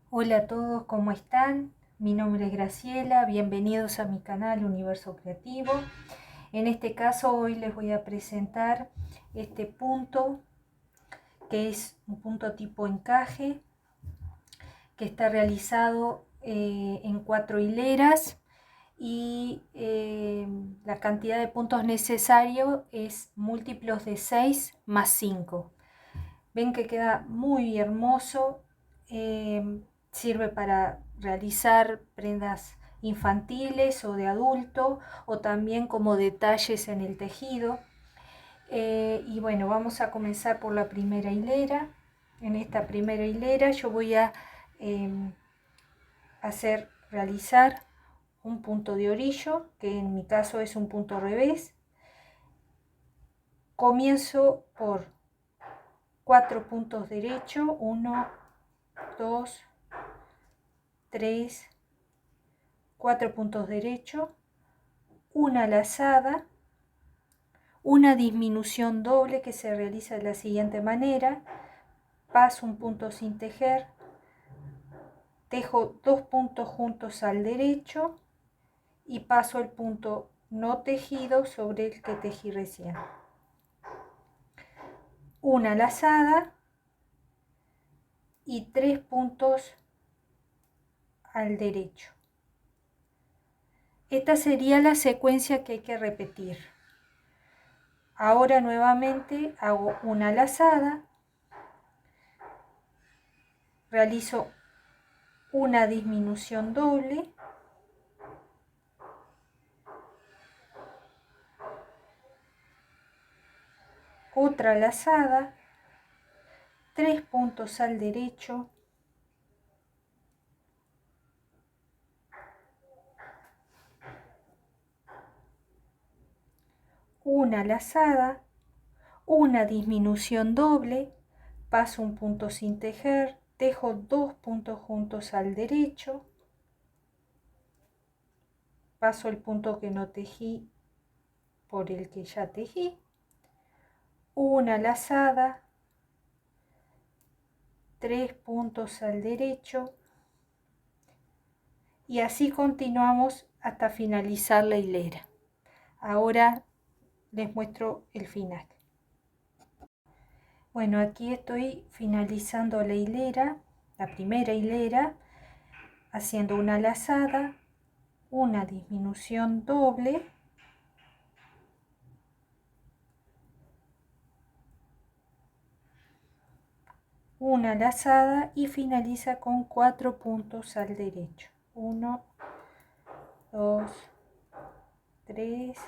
Hola a todos, ¿cómo están? Mi nombre es Graciela, bienvenidos a mi canal Universo Creativo. En este caso hoy les voy a presentar este punto que es un punto tipo encaje que está realizado en 4 hileras y la cantidad de puntos necesario es múltiplos de 6 más 5. Ven que queda muy hermoso, sirve para realizar prendas infantiles o de adulto o también como detalles en el tejido. Y bueno, vamos a comenzar por la primera hilera. En esta primera hilera yo voy a eh, realizar un punto de orillo, que en mi caso es un punto revés. Comienzo por 4 puntos derechos, 1, 2, 3, 4 puntos derechos, una lazada, una disminución doble que se realiza de la siguiente manera: paso un punto sin tejer, tejo 2 puntos juntos al derecho y paso el punto no tejido sobre el que tejí recién, una lazada y 3 puntos al derecho. Esta sería la secuencia que hay que repetir. Ahora nuevamente hago una lazada, realizo una disminución doble, otra lazada, 3 puntos al derecho, una lazada, una disminución doble, paso un punto sin tejer, tejo 2 puntos juntos al derecho, paso el punto que no tejí por el que ya tejí, una lazada, 3 puntos al derecho, y así continuamos hasta finalizar la hilera. Ahora les muestro el final. Bueno, aquí estoy finalizando la hilera, la primera hilera, haciendo una lazada, una disminución doble, una lazada y finaliza con 4 puntos al derecho. 1, 2, 3,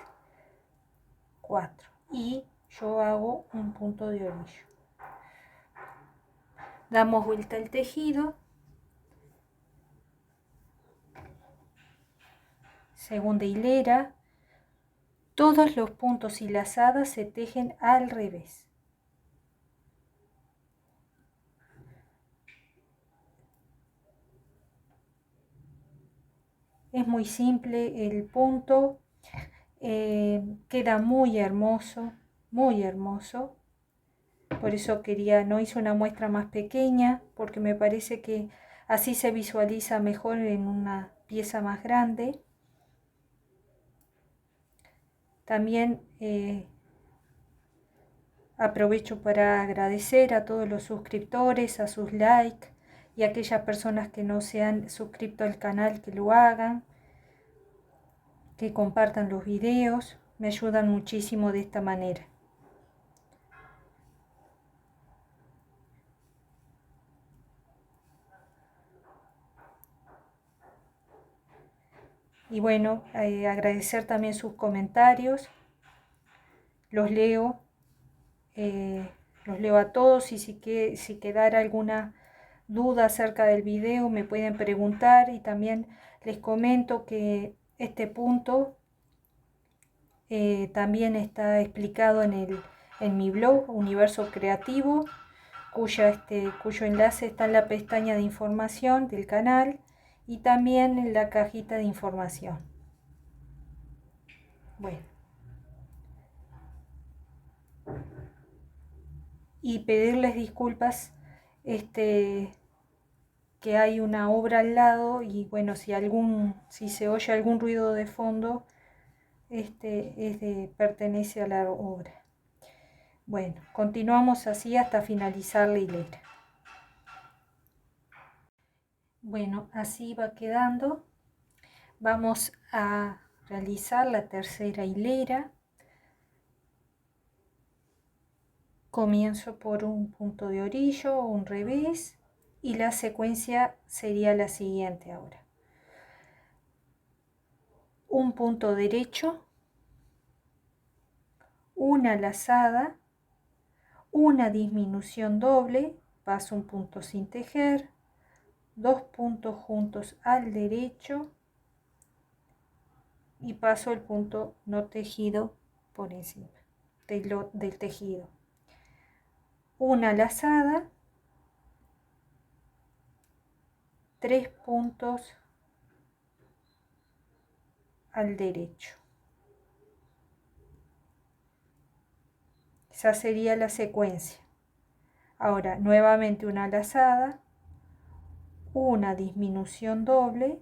4. Y yo hago un punto de orillo. Damos vuelta al tejido. Segunda hilera. Todos los puntos y lazadas se tejen al revés. Es muy simple el punto, queda muy hermoso, muy hermoso. Por eso no hice una muestra más pequeña, porque me parece que así se visualiza mejor en una pieza más grande. También aprovecho para agradecer a todos los suscriptores, a sus likes, y a aquellas personas que no se han suscrito al canal que lo hagan, que compartan los videos, me ayudan muchísimo de esta manera. Y bueno, agradecer también sus comentarios, los leo, a todos, y si quedara alguna duda acerca del video me pueden preguntar. Y también les comento que este punto también está explicado en mi blog Universo Creativo, cuyo enlace está en la pestaña de información del canal y también en la cajita de información. Bueno, y pedirles disculpas que hay una obra al lado y bueno, si se oye algún ruido de fondo, pertenece a la obra. Bueno, continuamos así hasta finalizar la hilera. Bueno, así va quedando. Vamos a realizar la tercera hilera. Comienzo por un punto de orillo o un revés y la secuencia sería la siguiente ahora. Un punto derecho, una lazada, una disminución doble, paso un punto sin tejer, dos puntos juntos al derecho y paso el punto no tejido por encima del tejido. Una lazada, 3 puntos al derecho. Esa sería la secuencia. Ahora nuevamente una lazada, una disminución doble,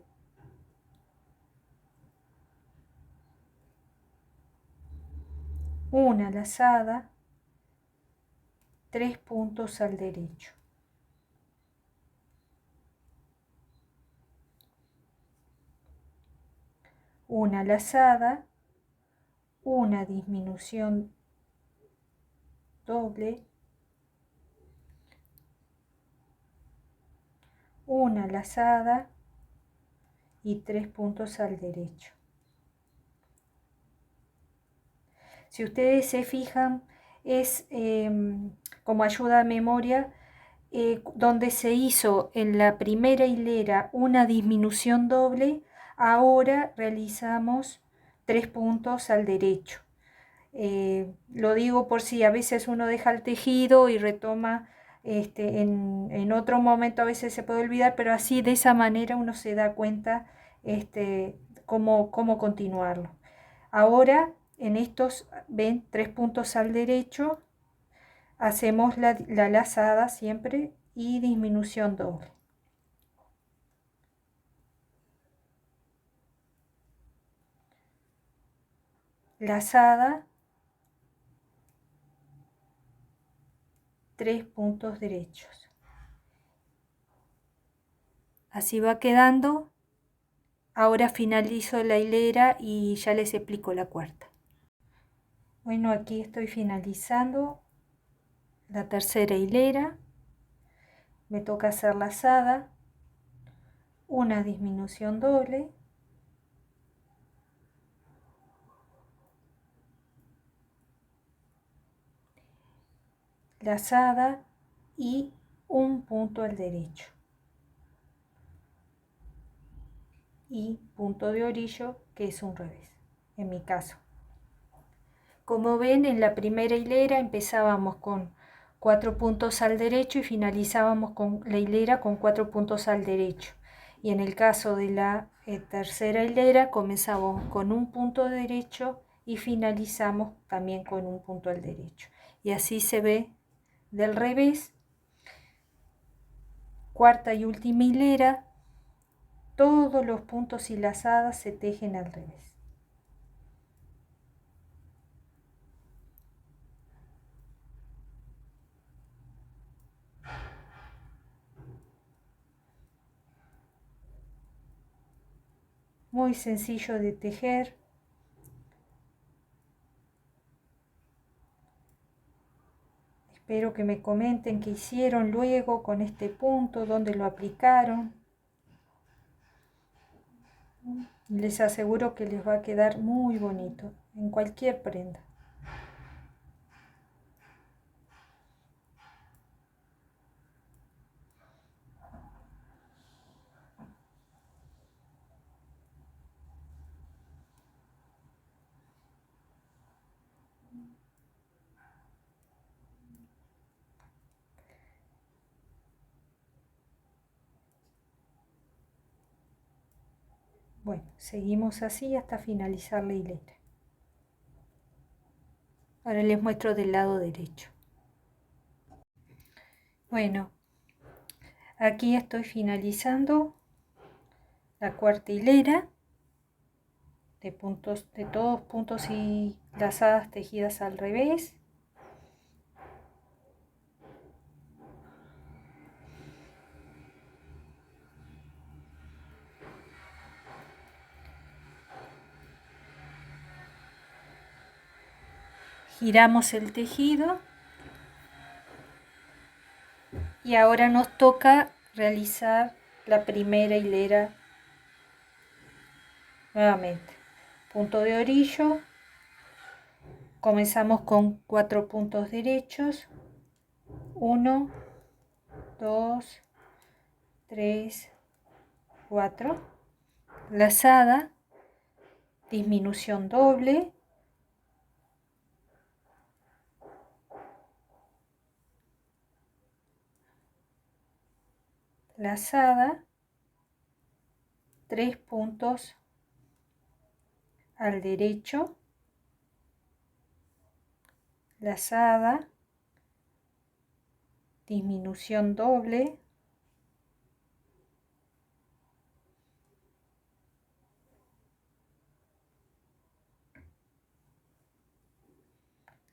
una lazada, 3 puntos al derecho. Una lazada, una disminución doble, una lazada y 3 puntos al derecho. Si ustedes se fijan, es como ayuda a memoria, donde se hizo en la primera hilera una disminución doble, ahora realizamos 3 puntos al derecho. Lo digo por si a veces uno deja el tejido y retoma en otro momento, a veces se puede olvidar, pero así de esa manera uno se da cuenta cómo continuarlo. Ahora en estos, ven, 3 puntos al derecho, hacemos la lazada siempre y disminución doble. Lazada, 3 puntos derechos. Así va quedando. Ahora finalizo la hilera y ya les explico la cuarta. Bueno, aquí estoy finalizando la tercera hilera. Me toca hacer lazada, una disminución doble, lazada y un punto al derecho. Y punto de orillo, que es un revés, en mi caso. Como ven, en la primera hilera empezábamos con 4 puntos al derecho y finalizábamos con la hilera con 4 puntos al derecho. Y en el caso de la tercera hilera comenzamos con un punto derecho y finalizamos también con un punto al derecho. Y así se ve del revés. Cuarta y última hilera, todos los puntos y lazadas se tejen al revés. Muy sencillo de tejer. Espero que me comenten qué hicieron luego con este punto, dónde lo aplicaron. Les aseguro que les va a quedar muy bonito en cualquier prenda. Bueno, seguimos así hasta finalizar la hilera. Ahora les muestro del lado derecho. Bueno, Aquí estoy finalizando la cuarta hilera de puntos, de todos puntos y lazadas tejidas al revés. Giramos el tejido y ahora nos toca realizar la primera hilera nuevamente. Punto de orillo, comenzamos con 4 puntos derechos, 1, 2, 3, 4, lazada, disminución doble, lazada, 3 puntos al derecho, lazada, disminución doble,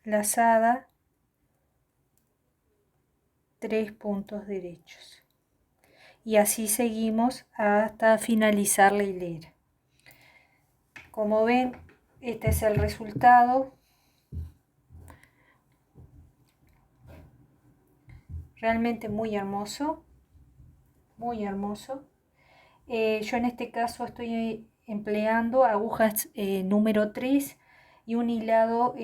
lazada, 3 puntos derechos. Y así seguimos hasta finalizar la hilera. Como ven, este es el resultado. Realmente muy hermoso, muy hermoso. Yo en este caso estoy empleando agujas número 3 y un hilado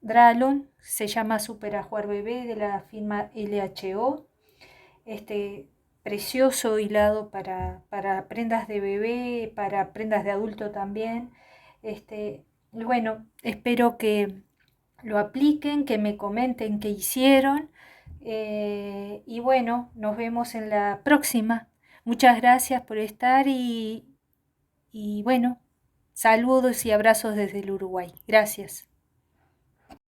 Dralon, se llama Super Ajuar Bebé, de la firma LHO. Precioso hilado para prendas de bebé, para prendas de adulto también. Y bueno, espero que lo apliquen, que me comenten qué hicieron. Y bueno, nos vemos en la próxima. Muchas gracias por estar y bueno, saludos y abrazos desde el Uruguay. Gracias.